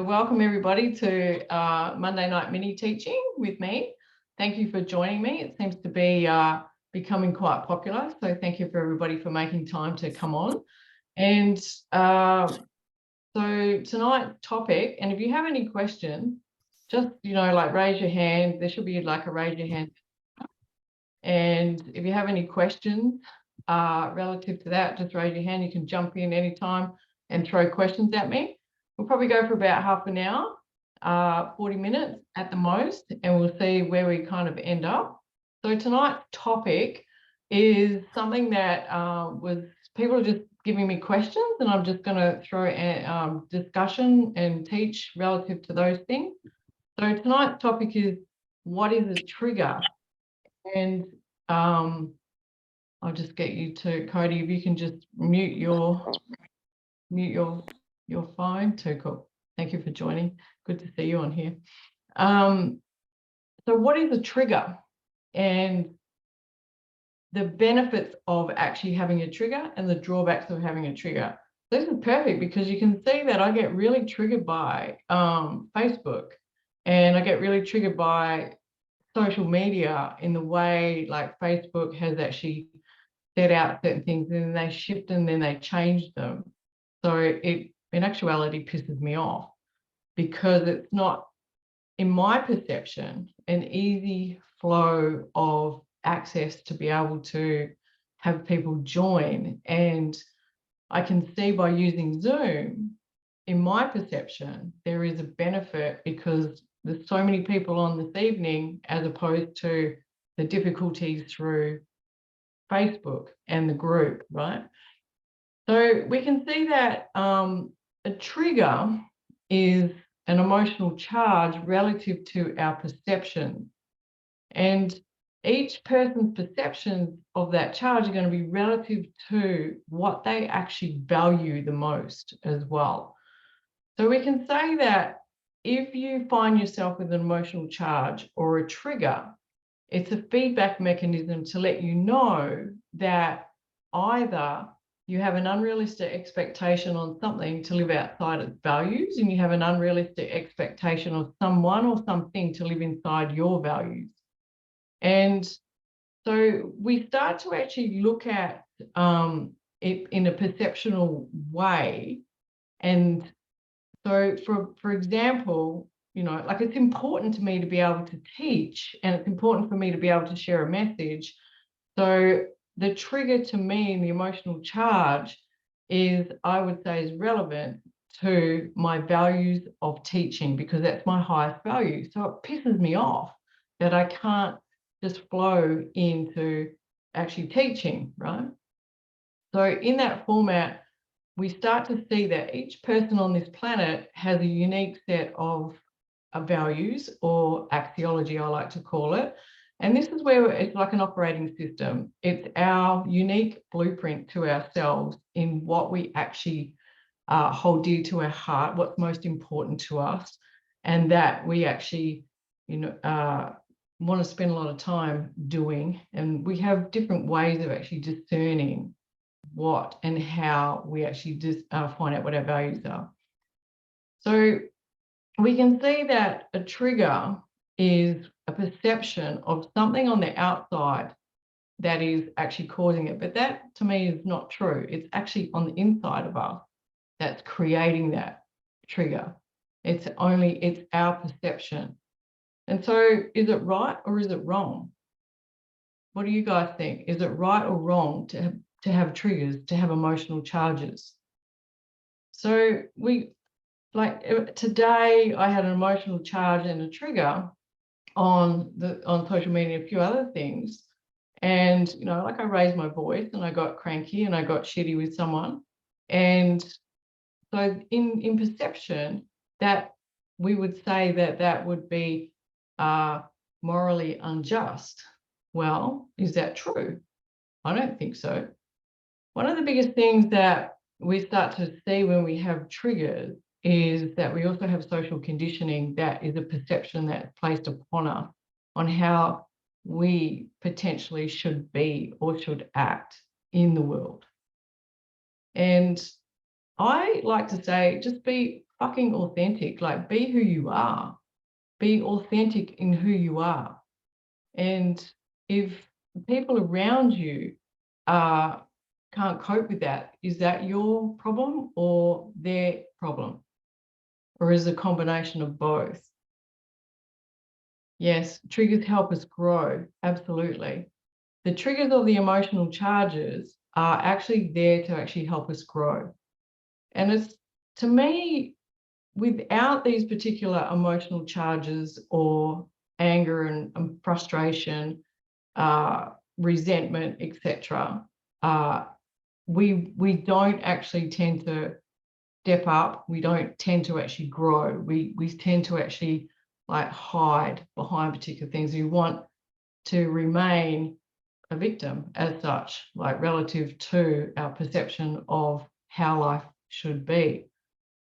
So welcome everybody to Monday Night Mini Teaching with me. Thank you for joining me. It seems to be becoming quite popular. So thank you for everybody for making time to come on. And so tonight's topic, and if you have any questions, just, like raise your hand. There should be like a raise your hand. And if you have any questions relative to that, just raise your hand. You can jump in anytime and throw questions at me. We'll probably go for about half an hour, 40 minutes at the most, and we'll see where we kind of end up. So tonight's topic is something that people are just giving me questions, and I'm just going to throw a discussion and teach relative to those things. So tonight's topic is, what is a trigger? And I'll just get you to, Cody, if you can just mute your phone. Too cool. Thank you for joining. Good to see you on here. So what is a trigger and the benefits of actually having a trigger and the drawbacks of having a trigger? This is perfect because you can see that I get really triggered by Facebook, and I get really triggered by social media in the way like Facebook has actually set out certain things and then they shift and then they change them. So it in actuality pisses me off because it's not, in my perception, an easy flow of access to be able to have people join. And I can see by using Zoom, in my perception, there is a benefit because there's so many people on this evening as opposed to the difficulties through Facebook and the group, right? So we can see that a trigger is an emotional charge relative to our perception. And each person's perceptions of that charge are going to be relative to what they actually value the most as well. So we can say that if you find yourself with an emotional charge or a trigger, it's a feedback mechanism to let you know that either you have an unrealistic expectation on something to live outside its values, and you have an unrealistic expectation of someone or something to live inside your values. And so we start to actually look at it in a perceptual way. And so for example, like it's important to me to be able to teach, and it's important for me to be able to share a message. So the trigger to me and the emotional charge is, I would say, is relevant to my values of teaching because that's my highest value. So it pisses me off that I can't just flow into actually teaching, right? So in that format, we start to see that each person on this planet has a unique set of values, or axiology, I like to call it. And this is where it's like an operating system. It's our unique blueprint to ourselves in what we actually hold dear to our heart, what's most important to us, and that we actually, want to spend a lot of time doing. And we have different ways of actually discerning what and how we actually just find out what our values are. So we can see that a trigger is a perception of something on the outside that is actually causing it. But that to me is not true. It's actually on the inside of us that's creating that trigger. It's our perception. And so is it right or is it wrong? What do you guys think? Is it right or wrong to have triggers, to have emotional charges? So today I had an emotional charge and a trigger on social media and a few other things. And, I raised my voice and I got cranky and I got shitty with someone. And so in perception, that we would say that would be morally unjust. Well, is that true? I don't think so. One of the biggest things that we start to see when we have triggers is that we also have social conditioning that is a perception that's placed upon us on how we potentially should be or should act in the world. And I like to say, just be fucking authentic. Like, be who you are. Be authentic in who you are. And if people around you can't cope with that, is that your problem or their problem? Or is it a combination of both? Yes, triggers help us grow, absolutely. The triggers of the emotional charges are actually there to actually help us grow. And it's, to me, without these particular emotional charges or anger and frustration, resentment, etc., we don't actually tend to step up. We don't tend to actually grow. We tend to actually like hide behind particular things. We want to remain a victim as such, like relative to our perception of how life should be.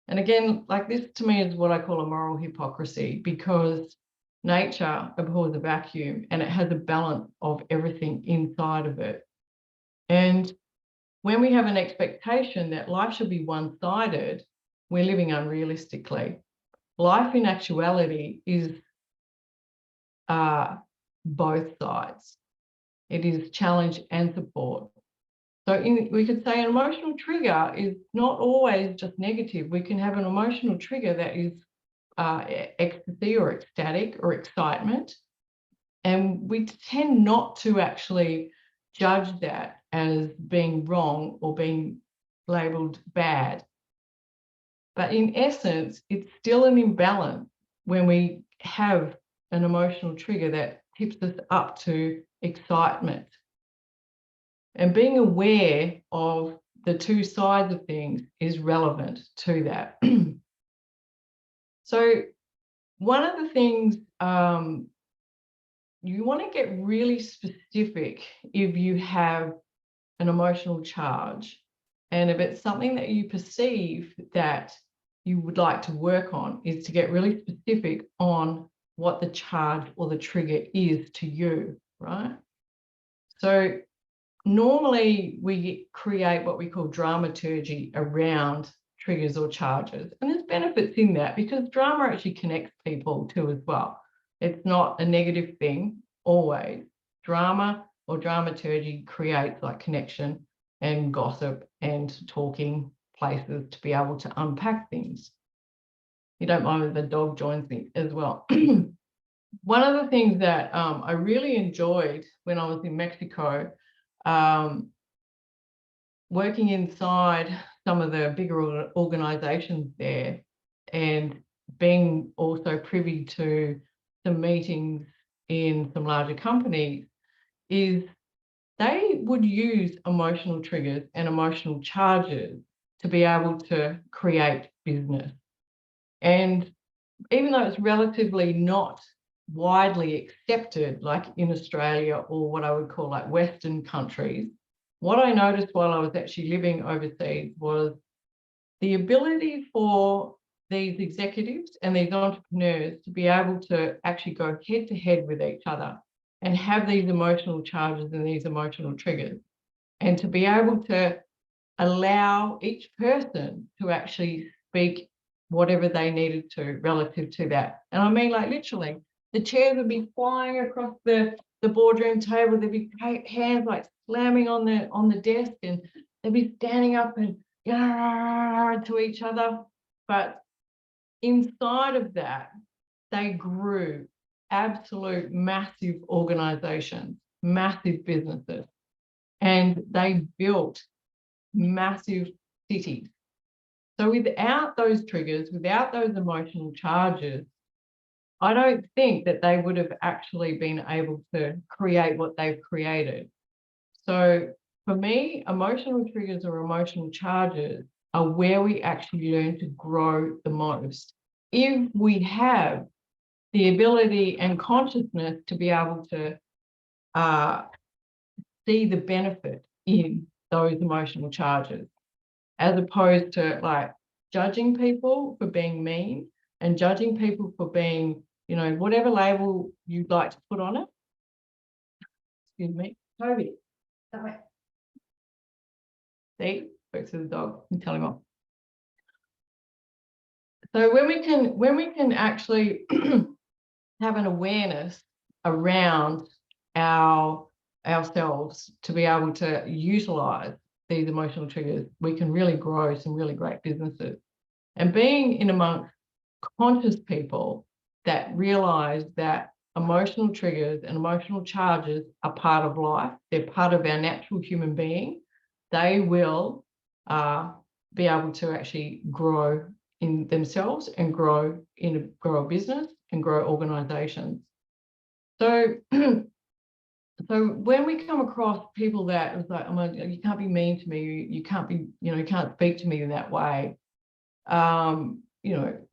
And again, like this to me is what I call a moral hypocrisy, because nature abhors a vacuum and it has a balance of everything inside of it. And when we have an expectation that life should be one-sided, we're living unrealistically. Life in actuality is both sides. It is challenge and support. So we could say an emotional trigger is not always just negative. We can have an emotional trigger that is ecstasy or ecstatic or excitement. And we tend not to actually judge that as being wrong or being labeled bad. But in essence, it's still an imbalance when we have an emotional trigger that tips us up to excitement. And being aware of the two sides of things is relevant to that. So one of the things, you want to get really specific if you have an emotional charge, and if it's something that you perceive that you would like to work on, is to get really specific on what the charge or the trigger is to you, right? So normally we create what we call dramaturgy around triggers or charges, and there's benefits in that because drama actually connects people too as well. It's not a negative thing always. Drama or dramaturgy creates like connection and gossip and talking places to be able to unpack things. You don't mind if the dog joins me as well. One of the things that I really enjoyed when I was in Mexico, working inside some of the bigger organizations there and being also privy to some meetings in some larger companies, is they would use emotional triggers and emotional charges to be able to create business. And even though it's relatively not widely accepted, like in Australia or what I would call like Western countries, what I noticed while I was actually living overseas was the ability for these executives and these entrepreneurs to be able to actually go head to head with each other and have these emotional charges and these emotional triggers, and to be able to allow each person to actually speak whatever they needed to relative to that. And I mean, like literally, the chairs would be flying across the boardroom table. There'd be hands like slamming on the desk, and they'd be standing up and to each other. But inside of that, they grew absolute massive organizations, massive businesses, and they built massive cities. So without those triggers, without those emotional charges, I don't think that they would have actually been able to create what they've created. So for me, emotional triggers or emotional charges are where we actually learn to grow the most. If we have the ability and consciousness to be able to see the benefit in those emotional charges, as opposed to like judging people for being mean and judging people for being, you know, whatever label you'd like to put on it. Excuse me, Toby. See, works with the dog. You tell him off. So when we can actually have an awareness around ourselves to be able to utilize these emotional triggers, we can really grow some really great businesses. And being in amongst conscious people that realize that emotional triggers and emotional charges are part of life, they're part of our natural human being, they will be able to actually grow in themselves and grow a business and grow organizations. So so when we come across people that it's like, oh, you can't be mean to me, you can't be, you can't speak to me in that way,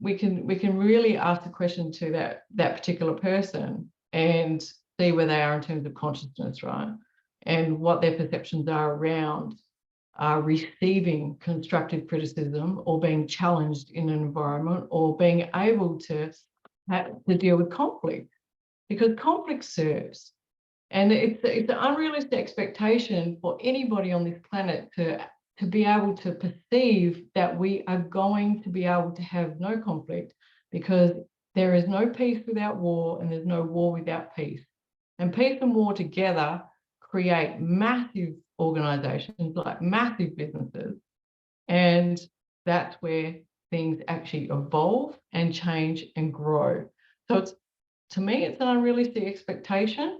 we can really ask the question to that particular person and see where they are in terms of consciousness, right? And what their perceptions are around receiving constructive criticism or being challenged in an environment or being able to deal with conflict, because conflict serves. And it's an unrealistic expectation for anybody on this planet to be able to perceive that we are going to be able to have no conflict, because there is no peace without war and there's no war without peace. And peace and war together create massive organizations, like massive businesses. And that's where things actually evolve and change and grow. So to me, it's an unrealistic expectation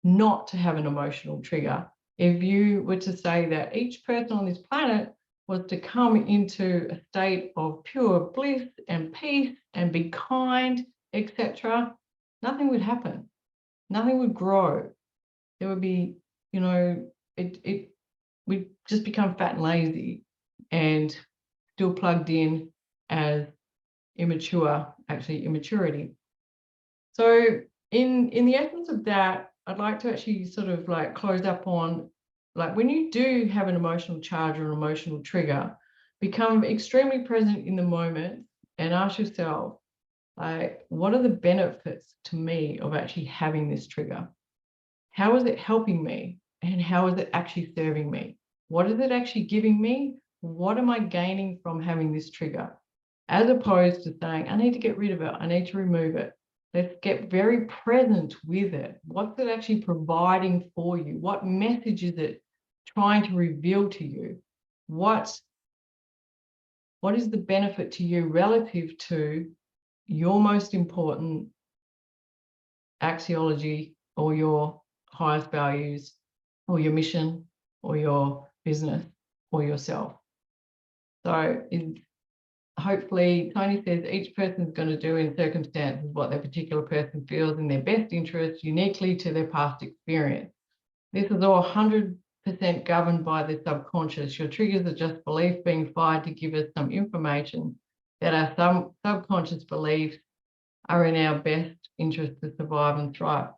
not to have an emotional trigger. If you were to say that each person on this planet was to come into a state of pure bliss and peace and be kind, etc., nothing would happen. Nothing would grow. There would be, we'd just become fat and lazy and still plugged in as immaturity. So in the essence of that, I'd like to actually sort of like close up on, like, when you do have an emotional charge or an emotional trigger, become extremely present in the moment and ask yourself, like, what are the benefits to me of actually having this trigger? How is it helping me? And how is it actually serving me? What is it actually giving me? What am I gaining from having this trigger? As opposed to saying, I need to get rid of it, I need to remove it. Let's get very present with it. What's it actually providing for you? What message is it trying to reveal to you? What is the benefit to you relative to your most important axiology or your highest values or your mission or your business or yourself? So hopefully, Tony says each person is going to do in circumstances what their particular person feels in their best interest, uniquely to their past experience. This is all 100% governed by the subconscious. Your triggers are just beliefs being fired to give us some information that our subconscious beliefs are in our best interest to survive and thrive.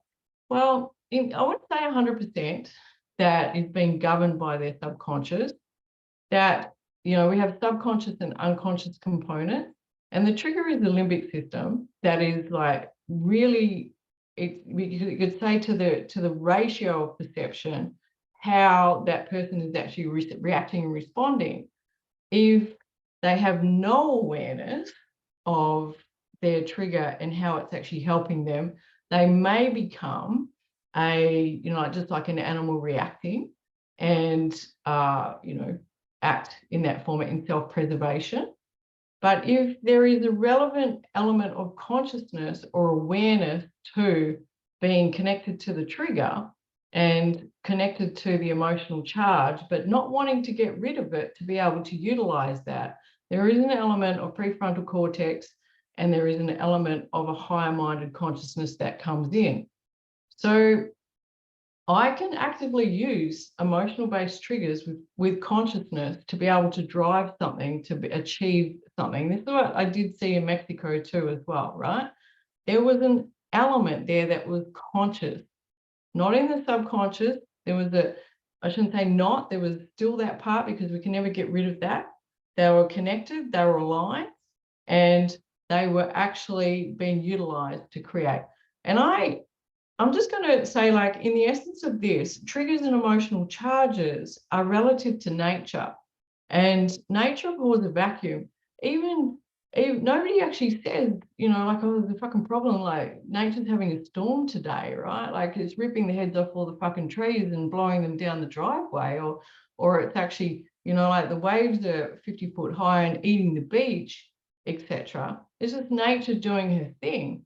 Well, I wouldn't say 100% that is being governed by their subconscious, that we have subconscious and unconscious components, and the trigger is the limbic system. That is like really, you could say to the ratio of perception, how that person is actually reacting and responding. If they have no awareness of their trigger and how it's actually helping them, they may become just like an animal reacting and act in that format in self-preservation. But if there is a relevant element of consciousness or awareness to being connected to the trigger and connected to the emotional charge, but not wanting to get rid of it to be able to utilize that, there is an element of prefrontal cortex and there is an element of a higher-minded consciousness that comes in. So I can actively use emotional-based triggers with consciousness to be able to drive something, to achieve something. This is what I did see in Mexico too as well, right? There was an element there that was conscious, not in the subconscious. There was I shouldn't say not, there was still that part, because we can never get rid of that. They were connected, they were aligned, and they were actually being utilized to create. And I'm just going to say, like, in the essence of this, triggers and emotional charges are relative to nature, and nature abhors a vacuum. Even nobody actually says, you know, like, oh, there's a fucking problem, like nature's having a storm today, right? Like it's ripping the heads off all the fucking trees and blowing them down the driveway, or it's actually, you know, like the waves are 50 foot high and eating the beach, etc. It's just nature doing her thing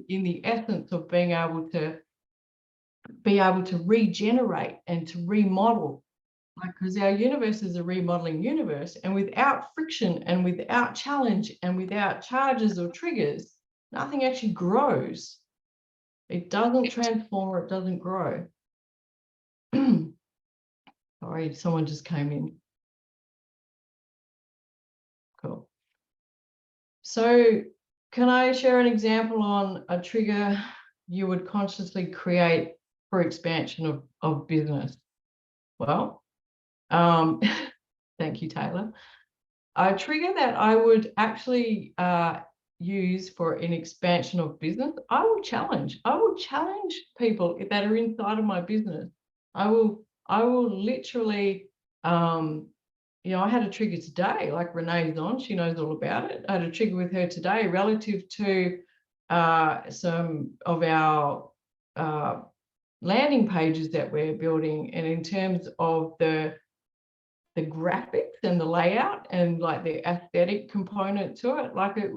in the essence of being able to regenerate and to remodel. Like, because our universe is a remodeling universe, and without friction and without challenge and without charges or triggers, nothing actually grows. It doesn't transform or it doesn't grow. Sorry, someone just came in. Cool. So can I share an example on a trigger you would consciously create for expansion of business? Well, thank you, Taylor. A trigger that I would actually use for an expansion of business, I will challenge people that are inside of my business. I will literally, you know, I had a trigger today, like Renee's on, she knows all about it. I had a trigger with her today relative to some of our landing pages that we're building, and in terms of the graphics and the layout and like the aesthetic component to it, like it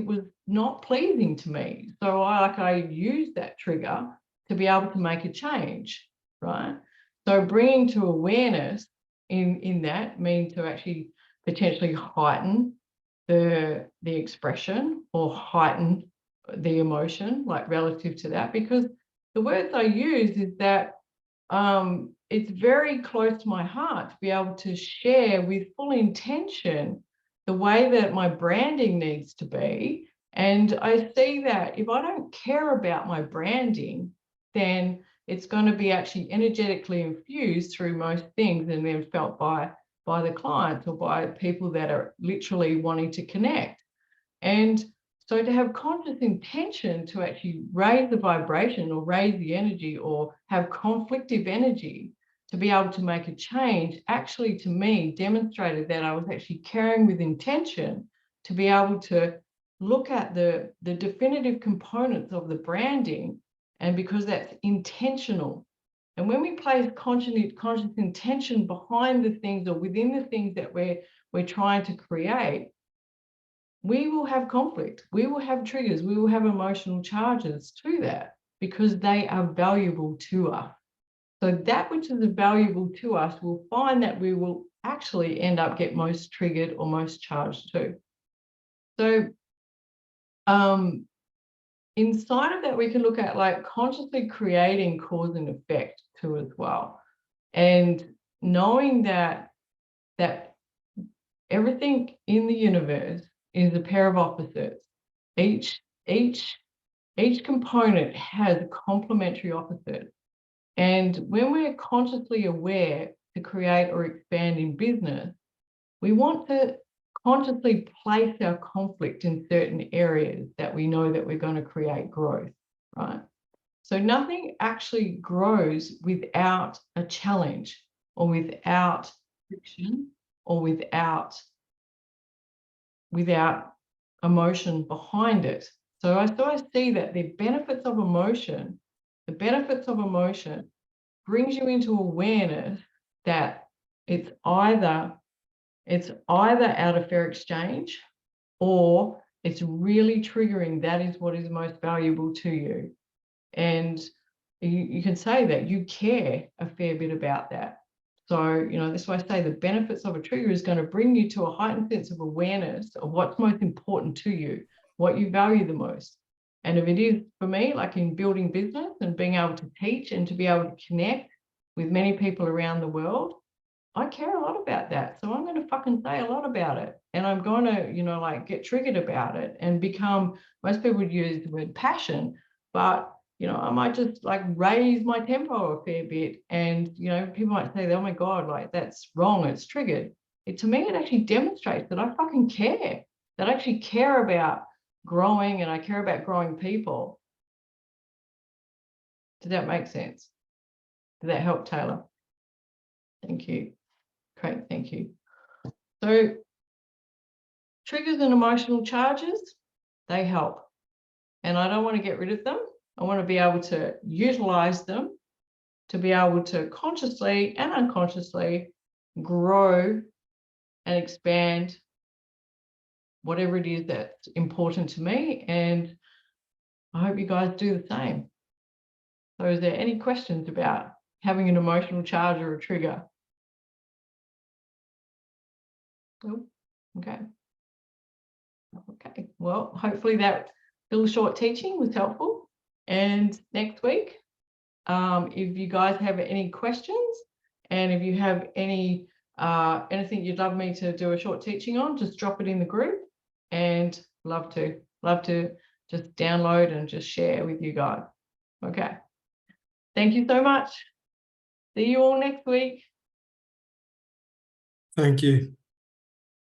was not pleasing to me. So I used that trigger to be able to make a change, right? So bringing to awareness in that means to actually potentially heighten the expression or heighten the emotion, like relative to that, because the words I use is that it's very close to my heart to be able to share with full intention the way that my branding needs to be. And I see that if I don't care about my branding, then it's going to be actually energetically infused through most things and then felt by the clients or by people that are literally wanting to connect. And so to have conscious intention to actually raise the vibration or raise the energy or have conflictive energy to be able to make a change, actually to me demonstrated that I was actually carrying with intention to be able to look at the definitive components of the branding, and because that's intentional. And when we place conscious intention behind the things or within the things that we're trying to create, we will have conflict, we will have triggers, we will have emotional charges to that because they are valuable to us. So that which is valuable to us, we'll find that we will actually end up get most triggered or most charged to. So inside of that, we can look at like consciously creating cause and effect too as well. And knowing that everything in the universe is a pair of opposites. Each component has a complementary opposite. And when we're consciously aware to create or expand in business, we want to consciously place our conflict in certain areas that we know that we're going to create growth, right? So nothing actually grows without a challenge or without friction or without emotion behind it. So I see that the benefits of emotion brings you into awareness that it's either out of fair exchange or it's really triggering. That is what is most valuable to you. And you can say that you care a fair bit about that. So, you know, that's why I say the benefits of a trigger is going to bring you to a heightened sense of awareness of what's most important to you, what you value the most. And if it is, for me, like in building business and being able to teach and to be able to connect with many people around the world, I care a lot about that. So I'm going to fucking say a lot about it. And I'm going to, you know, like get triggered about it and become, most people would use the word passion, but you know, I might just like raise my tempo a fair bit. And, you know, people might say, oh my God, like that's wrong, it's triggered. To me, it actually demonstrates that I fucking care, that I actually care about growing and I care about growing people. Does that make sense? Did that help, Taylor? Thank you. Great, thank you. So triggers and emotional charges, they help. And I don't want to get rid of them. I want to be able to utilize them to be able to consciously and unconsciously grow and expand whatever it is that's important to me. And I hope you guys do the same. So is there any questions about having an emotional charge or a trigger? Nope. Okay. Okay. Well, hopefully that little short teaching was helpful. And next week, if you guys have any questions and if you have any anything you'd love me to do a short teaching on, just drop it in the group, and love to just download and just share with you guys. Okay. Thank you so much. See you all next week. Thank you.